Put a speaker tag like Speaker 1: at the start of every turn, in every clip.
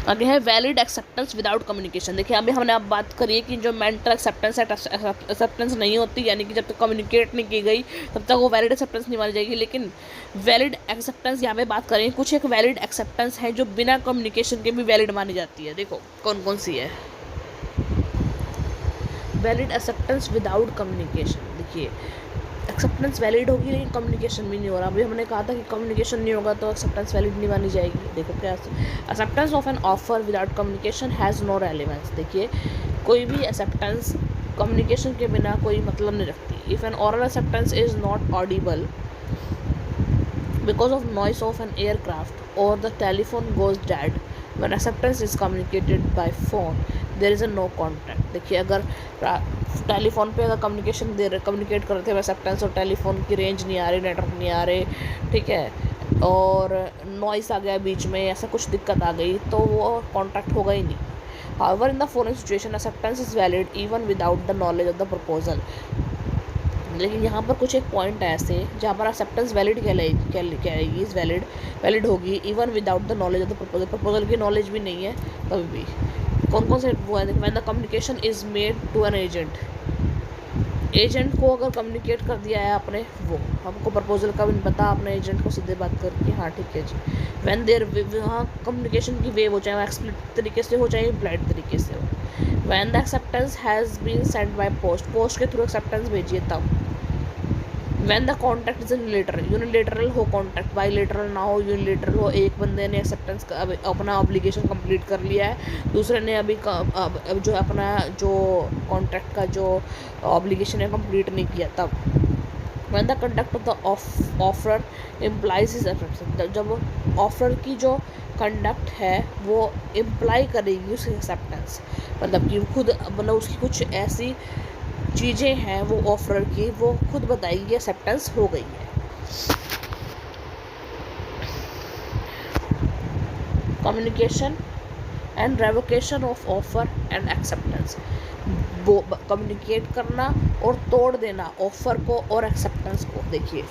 Speaker 1: आगे है valid acceptance without communication. देखिए अभी हमने अब बात करी है कि जो मेंटल एक्सेप्टेंस है, एक्सेप्टेंस नहीं होती, यानी कि जब तक कम्युनिकेट नहीं की गई तब तक वो वैलिड एक्सेप्टेंस नहीं मानी जाएगी। लेकिन वैलिड एक्सेप्टेंस यहाँ पे बात करें, कुछ एक वैलिड एक्सेप्टेंस है जो बिना कम्युनिकेशन के भी वैलिड मानी जाती है। देखो कौन कौन सी है वैलिड एक्सेप्टेंस विदाउट कम्युनिकेशन। देखिए एक्सेप्टेंस वैलिड होगी लेकिन कम्युनिकेशन भी नहीं हो रहा। अभी हमने कहा था कि कम्युनिकेशन नहीं होगा तो एक्सेप्टेंस वैलिड नहीं मानी जाएगी। देखो क्या, acceptance of an offer without communication has no relevance. देखिए कोई भी एक्सेप्टेंस कम्युनिकेशन के बिना कोई मतलब नहीं रखती। If an oral acceptance is not audible because of noise of an aircraft or the telephone goes dead, when acceptance is communicated by phone there is a no contact। देखिए अगर telephone पे अगर कम्युनिकेट कर रहे थे acceptance और telephone की range नहीं आ रही, नेटवर्क नहीं आ रहे, ठीक है, और नॉइस आ गया बीच में, ऐसा कुछ दिक्कत आ गई तो वो कॉन्टैक्ट होगा ही नहीं। However, in the following situation, acceptance is valid even without the knowledge of the proposal। लेकिन यहाँ पर कुछ एक पॉइंट है ऐसे जहाँ पर एक्सेप्टेंस वैलिड कहलाएगी, इज़ वैलिड होगी even without the knowledge of the proposal की नॉलेज भी नहीं है तभी भी। कौन कौन से वो है, when the communication is made to an agent को अगर कम्युनिकेट कर दिया है आपने, वो हमको प्रपोजल का भी नहीं पता, आपने एजेंट को सीधे बात करके हाँ ठीक है जी। व्हेन देयर वहाँ कम्युनिकेशन की वेव हो, चाहे वो एक्सप्लिसिट तरीके से हो चाहे इम्प्लाइड तरीके से हो। When the acceptance has been send by post के थ्रू एक्सेप्टेंस भेजिए तब। When the contact is unilateral हो कॉन्टैक्ट, बाईलेटरल ना हो, यूनिलेटरल हो, एक बंदे ने एक्सेप्टेंस अपना ऑब्लिगेशन कंप्लीट कर लिया है, दूसरे ने अभी अब जो अपना जो कॉन्ट्रैक्ट का जो ऑब्लिगेशन है कंप्लीट नहीं किया तब। When the conduct of the offer implies his acceptance, जब ऑफर की जो कंडक्ट है वो इम्प्लाई करेगी उसकी एक्सेप्टेंस, मतलब कि खुद मतलब उसकी कुछ ऐसी चीज़ें हैं वो ऑफर की वो खुद बताएगी एक्सेप्टेंस हो गई है। Communication and revocation of offer and acceptance, वो कम्युनिकेट करना और तोड़ देना ऑफर को और एक्सेप्टेंस को। देखिए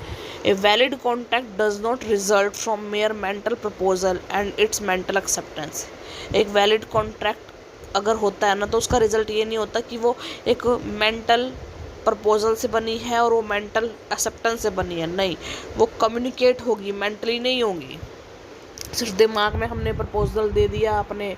Speaker 1: a valid contact does not result from mayor mental proposal and it's mental acceptance. एक वैलिड कॉन्ट्रैक्ट अगर होता है ना तो उसका रिजल्ट ये नहीं होता कि वो एक मेंटल प्रपोजल से बनी है और वो मेंटल एक्सेप्टेंस से बनी है, नहीं, वो कम्युनिकेट होगी, मेंटली नहीं होगी। सिर्फ दिमाग में हमने प्रपोजल दे दिया, अपने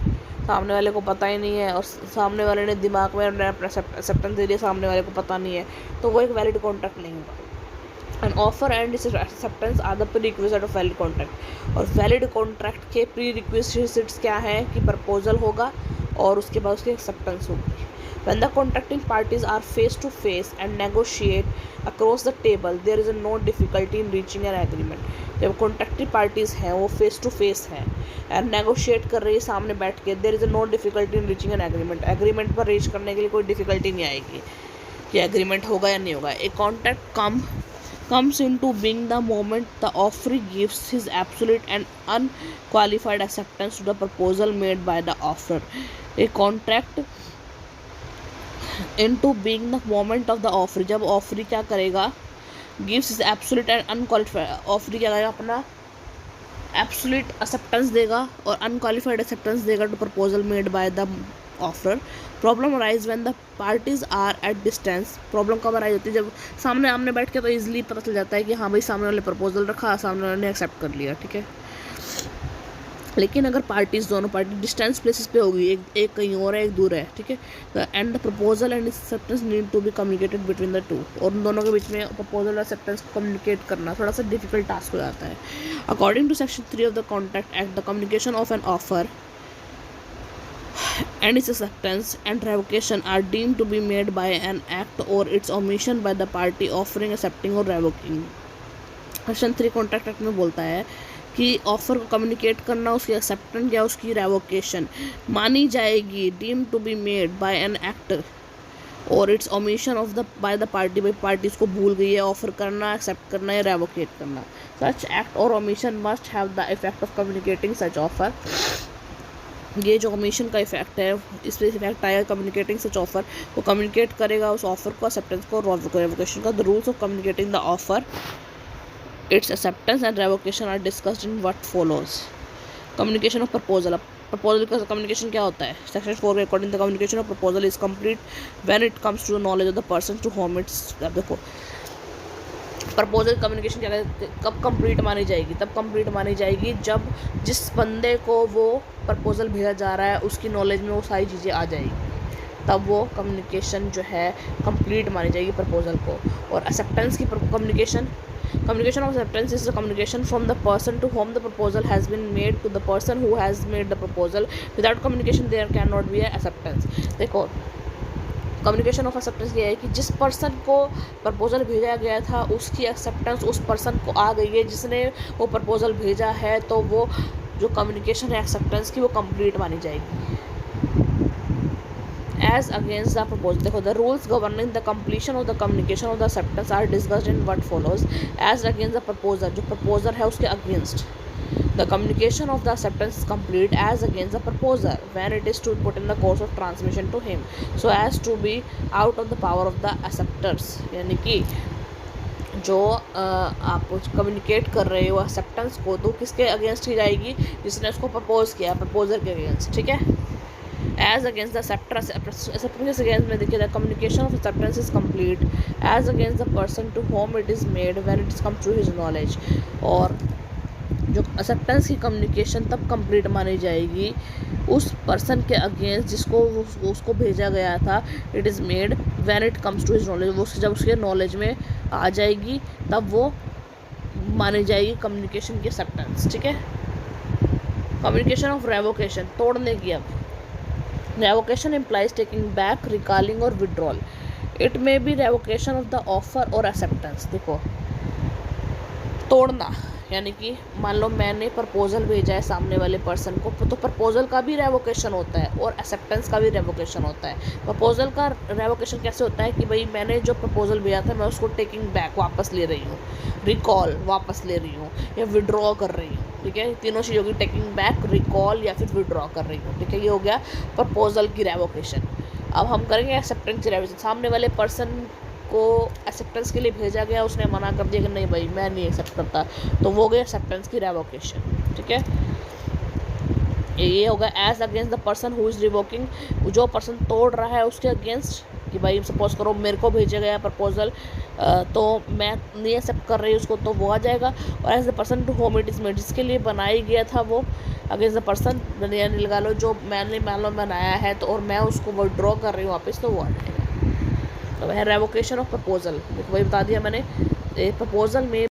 Speaker 1: सामने वाले को पता ही नहीं है, और सामने वाले ने दिमाग में एक्सेप्टेंस दे दिया, सामने वाले को पता नहीं है, तो वो एक वैलिड कॉन्ट्रैक्ट नहीं होगा। An offer and acceptance are the prerequisite of valid contract. और वैलिड कॉन्ट्रैक्ट के प्रीरिक्विजिट्स क्या हैं कि प्रपोजल होगा और उसके बाद उसकी एक्सेप्टेंस होगी। When the contracting parties are face to face and negotiate across the table, there is no difficulty in reaching an agreement। जब कॉन्ट्रैक्टिंग पार्टीज़ हैं वो फेस टू फेस हैं एंड नेगोशिएट कर रही है सामने बैठ के, there is no difficulty in reaching an agreement. Agreement पर रीच करने के लिए कोई डिफिकल्टी नहीं आएगी कि एग्रीमेंट होगा या नहीं होगा। A contract comes into being the moment the offeree gives his absolute and unqualified acceptance to the proposal made by the offerer। A contract into being the moment of the offer, जब offeree क्या करेगा, gives is absolute and unqualified, offeree क्या करेगा, अपना absolute acceptance देगा और unqualified acceptance देगा to proposal made by the offer. Problem arise when the parties are at distance. Problem कब अराइज होती है, जब सामने आमने बैठ के तो ईजिली पता चल जाता है कि हाँ भाई सामने वाले प्रपोजल रखा, सामने वाले ने एक्सेप्ट कर लिया, ठीक है। लेकिन अगर पार्टीज दोनों पार्टी डिस्टेंस प्लेसेस पे होगी, एक कहीं और है एक दूर है, ठीक है, and the proposal and acceptance need to be communicated between the two, और उन दोनों के बीच में प्रपोजल और एक्सेप्टेंस को कम्युनिकेट करना थोड़ा सा डिफिकल्ट टास्क हो जाता है। According to section 3 of the contract act, the communication of an offer and its acceptance and revocation are deemed to be made by an act or its omission by the party offering, accepting or revoking। Section 3 contract act में बोलता है कि offer को communicate करना, उसकी acceptance या उसकी revocation मानी जाएगी, deem to be made by an act और its omission of the by the party, by party उसको भूल गई है ऑफर करना, एक्सेप्ट करना या रेवोकेट करना। सच एक्ट और omission must have the effect of communicating such offer. ये जो ओमिशन का इफेक्ट है, इस पर इफेक्ट आएगा कम्युनिकेटिंग सच ऑफर, वो कम्युनिकेट करेगा उस ऑफर को, एक्सेप्टेंस को, रेवोकेशन का। The rules of communicating the offer, its acceptance and revocation are discussed in what follows। Communication of proposal. अब प्रपोजल का कम्युनिकेशन क्या होता है? सेक्शन 4 के according the communication of proposal is complete when it comes to the knowledge of the person to whom it's. देखो proposal communication क्या कहते हैं, कब कंप्लीट मानी जाएगी? तब कंप्लीट मानी जाएगी जब जिस बंदे को वो प्रपोजल भेजा जा रहा है उसकी नॉलेज में वो सारी चीज़ें आ जाएगी, तब वो कम्युनिकेशन जो है कंप्लीट मानी जाएगी प्रपोजल को। और एक्सेप्टेंस की communication of acceptance is the communication from the person to whom the proposal has been made to the person who has made the proposal. Without communication there cannot be a acceptance। देखो communication of acceptance ये है कि जिस person को proposal भेजा गया था उसकी एक्सेप्टेंस उस पर्सन को आ गई है जिसने वो प्रपोजल भेजा है, तो वो जो कम्युनिकेशन है एक्सेप्टेंस की वो कंप्लीट मानी जाएगी। As against the proposal, देखो the rules governing the completion of the communication of the acceptance are discussed in what follows। as against the proposer, जो proposer है उसके against the communication of the acceptance is complete as against the proposer when it is to put in the course of transmission to him so as to be out of the power of the acceptors। यानी कि जो आप communicate कर रहे हो acceptance को, तो किसके अगेंस्ट की जाएगी? जिसने उसको प्रपोज किया, प्रपोजर के अगेंस्ट, ठीक है। as against the acceptance against में देखिए the communication of acceptance is complete as against the person to whom it is made when it comes to his knowledge। और जो एक्सेप्टेंस की कम्युनिकेशन तब कंप्लीट मानी जाएगी उस पर्सन के अगेंस्ट जिसको उसको भेजा गया था। It is made when it comes to his knowledge, वो जब उसके नॉलेज में आ जाएगी तब वो मानी जाएगी कम्युनिकेशन की एक्सेप्टेंस, ठीक है। कम्युनिकेशन ऑफ रेवोकेशन, तोड़ने की। अब revocation implies taking back, recalling और withdrawal। it may be revocation of the offer और acceptance। देखो तोड़ना यानी कि मान लो मैंने प्रपोजल भेजा है सामने वाले पर्सन को, तो प्रपोजल का भी रेवोकेशन होता है और एक्सेप्टेंस का भी रेवोकेशन होता है। प्रपोजल का रेवोकेशन कैसे होता है कि भाई मैंने जो प्रपोजल भेजा था मैं उसको टेकिंग बैक वापस ले रही हूँ, रिकॉल वापस ले रही हूँ, या विड्रॉ कर रही हूँ, ठीक है। तीनों चीज़ होगी, टेकिंग बैक, रिकॉल या फिर विड्रॉ कर रही हूँ, ठीक है। ये हो गया प्रपोजल की रेवोकेशन। अब हम करेंगे एक्सेप्टेंस की रेवोकेशन। सामने वाले पर्सन को एक्सेप्टेंस के लिए भेजा गया, उसने मना कर दिया कि नहीं भाई मैं नहीं एक्सेप्ट करता, तो वो हो गया एक्सेप्टेंस की रेवोकेशन, ठीक है। ये होगा as against the person who is revoking, जो पर्सन तोड़ रहा है उसके अगेंस्ट, कि भाई सपोज करो मेरे को भेजा गया प्रपोजल तो मैं नहीं एक्सेप्ट कर रही उसको, तो वो आ जाएगा। और as the person to whom it is made, जिसके लिए बनाई गया था वो, अगेंस्ट द पर्सन यानी लगा लो जो मैंने मान लो बनाया है तो, और मैं उसको विड्रॉ कर रही हूँ वापस, तो वो आ जाएगा। तो वह रेवोकेशन ऑफ प्रपोजल, वही बता दिया मैंने। प्रपोजल में